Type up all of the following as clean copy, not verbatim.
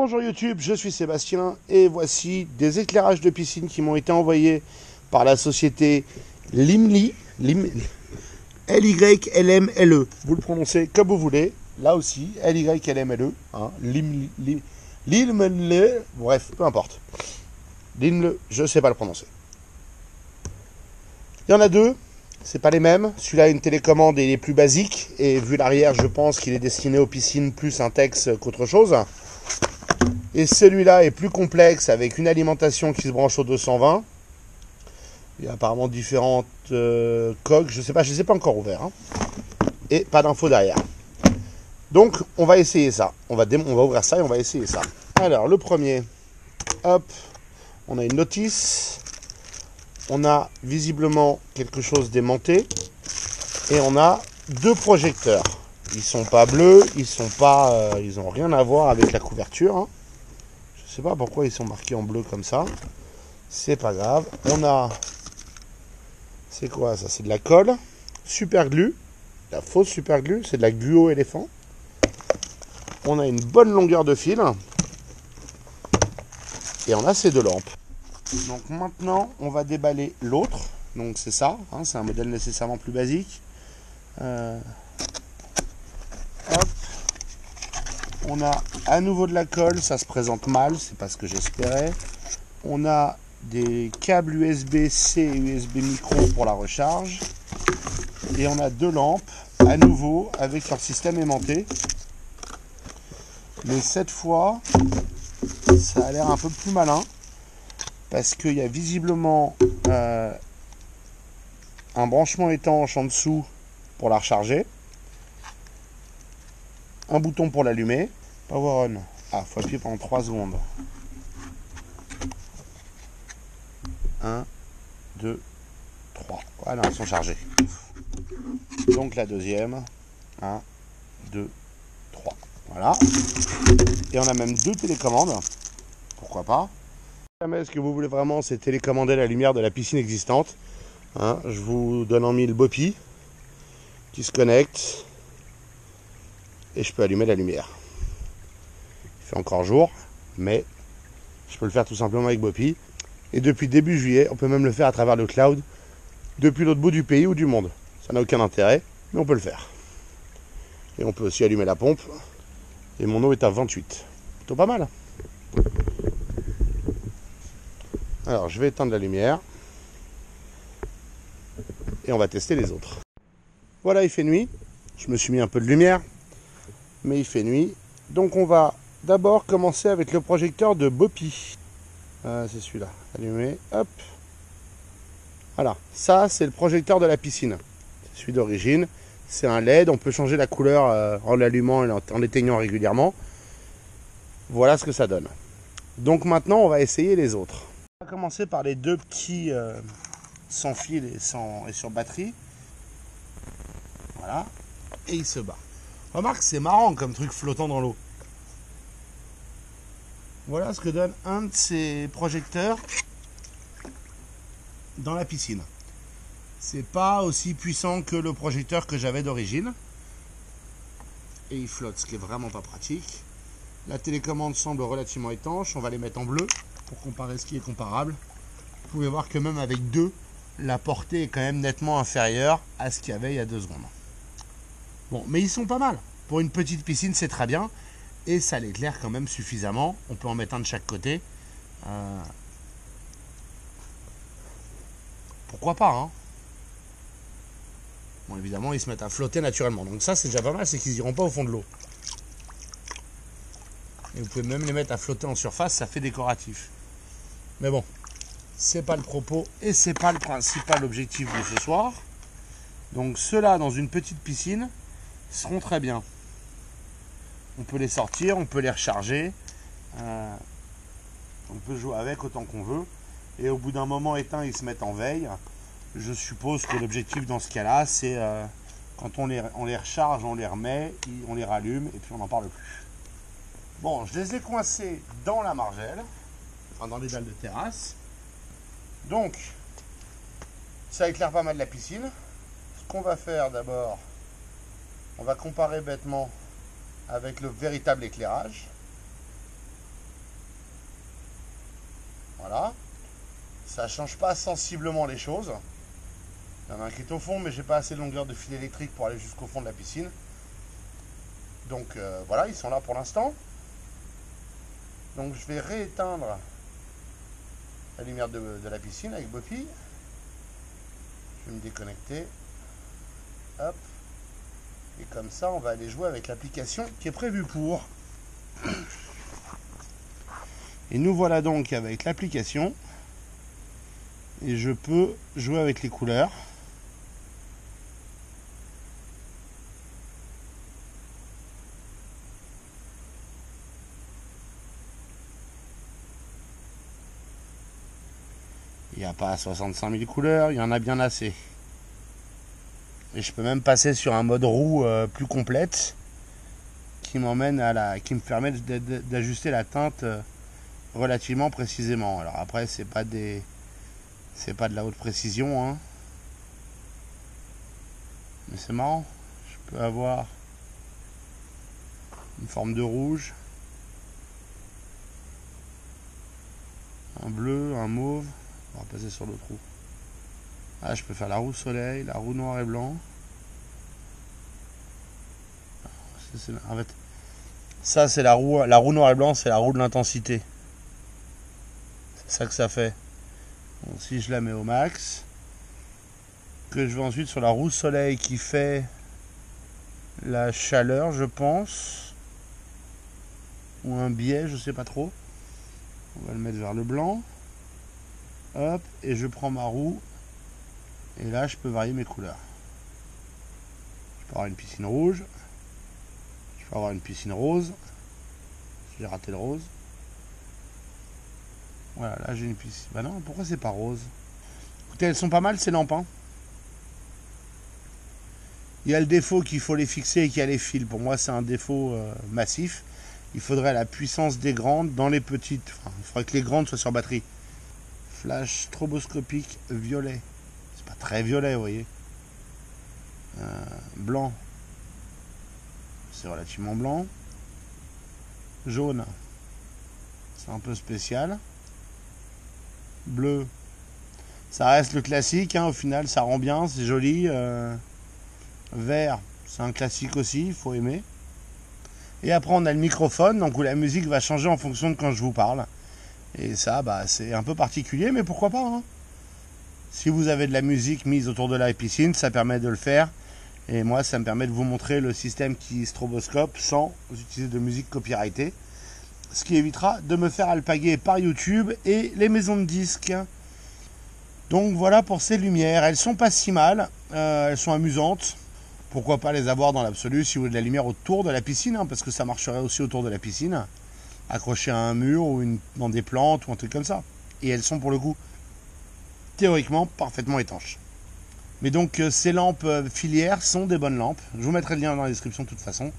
Bonjour YouTube, je suis Sébastien et voici des éclairages de piscine qui m'ont été envoyés par la société Limli, L-Y-L-M-L-E. Vous le prononcez comme vous voulez, là aussi, L-Y-L-M-L-E, hein, Limle, bref, peu importe. Limle, je ne sais pas le prononcer. Il y en a deux, c'est pas les mêmes. Celui-là a une télécommande et il est plus basique, et vu l'arrière, je pense qu'il est destiné aux piscines plus Intex qu'autre chose. Et celui-là est plus complexe avec une alimentation qui se branche au 220. Il y a apparemment différentes coques, je ne les ai pas encore ouverts. Hein. Et pas d'infos derrière. Donc on va essayer ça. On va ouvrir ça et on va essayer ça. Alors le premier, hop, on a une notice. On a visiblement quelque chose d'aimanté. Et on a deux projecteurs. Ils sont pas bleus, ils ont rien à voir avec la couverture. Hein. Je sais pas pourquoi ils sont marqués en bleu comme ça. C'est pas grave. On a... C'est quoi ça? C'est de la colle. Super glue. La fausse super glue. C'est de la gluo éléphant. On a une bonne longueur de fil. Et on a ces deux lampes. Donc maintenant, on va déballer l'autre. Donc c'est ça. Hein, c'est un modèle nécessairement plus basique. Hop. On a à nouveau de la colle, ça se présente mal, c'est pas ce que j'espérais. On a des câbles USB-C et USB micro pour la recharge. Et on a deux lampes, à nouveau, avec leur système aimanté. Mais cette fois, ça a l'air un peu plus malin. Parce qu'il y a visiblement un branchement étanche en dessous pour la recharger. Un bouton pour l'allumer. Power on. Ah, faut appuyer pendant 3 secondes. 1, 2, 3. Voilà, elles sont chargées. Donc la deuxième. 1, 2, 3. Voilà. Et on a même deux télécommandes. Pourquoi pas. Si jamais ce que vous voulez vraiment, c'est télécommander la lumière de la piscine existante. Hein, je vous donne en mille Bopi qui se connecte. Et je peux allumer la lumière. Il fait encore jour, mais je peux le faire tout simplement avec Bopi. Et depuis début juillet, on peut même le faire à travers le cloud, depuis l'autre bout du pays ou du monde. Ça n'a aucun intérêt, mais on peut le faire. Et on peut aussi allumer la pompe. Et mon eau est à 28. Plutôt pas mal. Alors, je vais éteindre la lumière. Et on va tester les autres. Voilà, il fait nuit. Je me suis mis un peu de lumière. Mais il fait nuit. Donc on va d'abord commencer avec le projecteur de Bopi. C'est celui-là. Allumé. Hop. Voilà. Ça, c'est le projecteur de la piscine. C'est celui d'origine. C'est un LED. On peut changer la couleur en l'allumant et en l'éteignant régulièrement. Voilà ce que ça donne. Donc maintenant, on va essayer les autres. On va commencer par les deux petits sans fil et sur batterie. Voilà. Et il se bat. Remarque, c'est marrant comme truc flottant dans l'eau. Voilà ce que donne un de ces projecteurs dans la piscine. C'est pas aussi puissant que le projecteur que j'avais d'origine. Et il flotte, ce qui est vraiment pas pratique. La télécommande semble relativement étanche. On va les mettre en bleu pour comparer ce qui est comparable. Vous pouvez voir que même avec deux, la portée est quand même nettement inférieure à ce qu'il y avait il y a 2 secondes. Bon, mais ils sont pas mal. Pour une petite piscine, c'est très bien. Et ça l'éclaire quand même suffisamment. On peut en mettre un de chaque côté. Pourquoi pas, hein? Bon, évidemment, ils se mettent à flotter naturellement. Donc ça, c'est déjà pas mal, c'est qu'ils n'iront pas au fond de l'eau. Et vous pouvez même les mettre à flotter en surface, ça fait décoratif. Mais bon, c'est pas le propos et c'est pas le principal objectif de ce soir. Donc ceux-là, dans une petite piscine, seront très bien. On peut les sortir, on peut les recharger, on peut jouer avec autant qu'on veut. Et au bout d'un moment éteint, ils se mettent en veille. Je suppose que l'objectif dans ce cas-là, c'est quand on les recharge, on les remet, on les rallume et puis on n'en parle plus. Bon, je les ai coincés dans la margelle, enfin dans les dalles de terrasse. Donc, ça éclaire pas mal la piscine. Ce qu'on va faire d'abord, on va comparer bêtement avec le véritable éclairage. Ça change pas sensiblement les choses. Il y en a un qui est au fond, mais j'ai pas assez de longueur de fil électrique pour aller jusqu'au fond de la piscine. Donc voilà, ils sont là pour l'instant. Donc je vais rééteindre la lumière de la piscine avec Boppy. Je vais me déconnecter. Hop. Et comme ça, on va aller jouer avec l'application qui est prévue pour. Et nous voilà donc avec l'application. Et je peux jouer avec les couleurs. Il n'y a pas 65 000 couleurs, il y en a bien assez. Et je peux même passer sur un mode roue plus complète qui m'emmène qui me permet d'ajuster la teinte relativement précisément. Alors après, c'est pas de la haute précision, hein. Mais c'est marrant. Je peux avoir une forme de rouge, un bleu, un mauve. On va passer sur l'autre roue. Ah, je peux faire la roue soleil, la roue noir et blanc. En fait, ça c'est la roue noir et blanc, c'est la roue de l'intensité. C'est ça que ça fait. Donc, si je la mets au max, que je vais ensuite sur la roue soleil qui fait la chaleur, je pense, ou un biais, je sais pas trop. On va le mettre vers le blanc. Hop, et je prends ma roue. Et là, je peux varier mes couleurs. Je peux avoir une piscine rouge. Je peux avoir une piscine rose. J'ai raté le rose. Voilà, là j'ai une piscine. Bah non, pourquoi c'est pas rose? Écoutez, elles sont pas mal ces lampes, hein. Il y a le défaut qu'il faut les fixer et qu'il y a les fils. Pour moi, c'est un défaut massif. Il faudrait la puissance des grandes dans les petites. Enfin, il faudrait que les grandes soient sur batterie. Flash stroboscopique violet. C'est pas très violet, vous voyez. Blanc. C'est relativement blanc. Jaune. C'est un peu spécial. Bleu. Ça reste le classique, hein, au final, ça rend bien, c'est joli. Vert, c'est un classique aussi, il faut aimer. Et après, on a le microphone, donc où la musique va changer en fonction de quand je vous parle. Et ça, bah, c'est un peu particulier, mais pourquoi pas, hein. Si vous avez de la musique mise autour de la piscine, ça permet de le faire. Et moi, ça me permet de vous montrer le système qui stroboscope sans utiliser de musique copyrightée. Ce qui évitera de me faire alpaguer par YouTube et les maisons de disques. Donc voilà pour ces lumières. Elles sont pas si mal, elles sont amusantes. Pourquoi pas les avoir dans l'absolu si vous voulez de la lumière autour de la piscine, hein, parce que ça marcherait aussi autour de la piscine. Accrochées à un mur ou dans des plantes ou un truc comme ça. Et elles sont pour le coup théoriquement parfaitement étanches. Mais donc ces lampes filières sont des bonnes lampes. Je vous mettrai le lien dans la description de toute façon.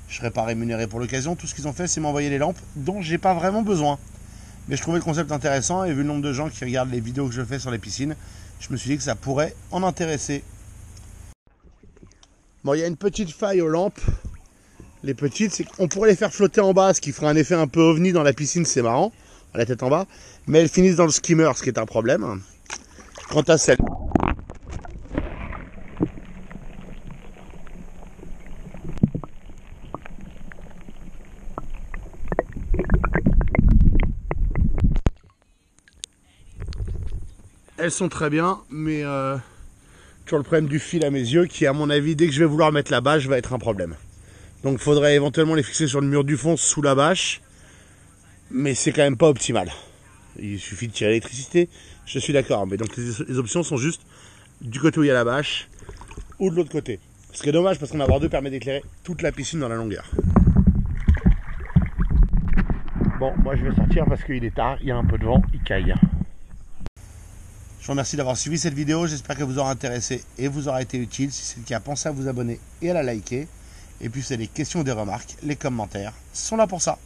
Je ne serai pas rémunéré pour l'occasion. Tout ce qu'ils ont fait, c'est m'envoyer les lampes dont j'ai pas vraiment besoin. Mais je trouvais le concept intéressant et vu le nombre de gens qui regardent les vidéos que je fais sur les piscines, je me suis dit que ça pourrait en intéresser. Bon, il y a une petite faille aux lampes. Les petites, c'est qu'on pourrait les faire flotter en bas, ce qui ferait un effet un peu ovni dans la piscine, c'est marrant, à la tête en bas. Mais elles finissent dans le skimmer, ce qui est un problème. Quant à celle, elles sont très bien, mais toujours le problème du fil à mes yeux, qui à mon avis, dès que je vais vouloir mettre la bâche, va être un problème. Donc il faudrait éventuellement les fixer sur le mur du fond sous la bâche, mais c'est quand même pas optimal. Il suffit de tirer l'électricité, je suis d'accord, mais donc les options sont juste du côté où il y a la bâche ou de l'autre côté. Ce qui est dommage parce qu'en avoir deux permet d'éclairer toute la piscine dans la longueur. Bon, moi je vais sortir parce qu'il est tard, il y a un peu de vent, il caille. Je vous remercie d'avoir suivi cette vidéo, j'espère qu'elle vous aura intéressé et vous aura été utile. Si c'est le cas, pensez à vous abonner et à la liker. Et puis si vous avez des questions ou des remarques, les commentaires sont là pour ça.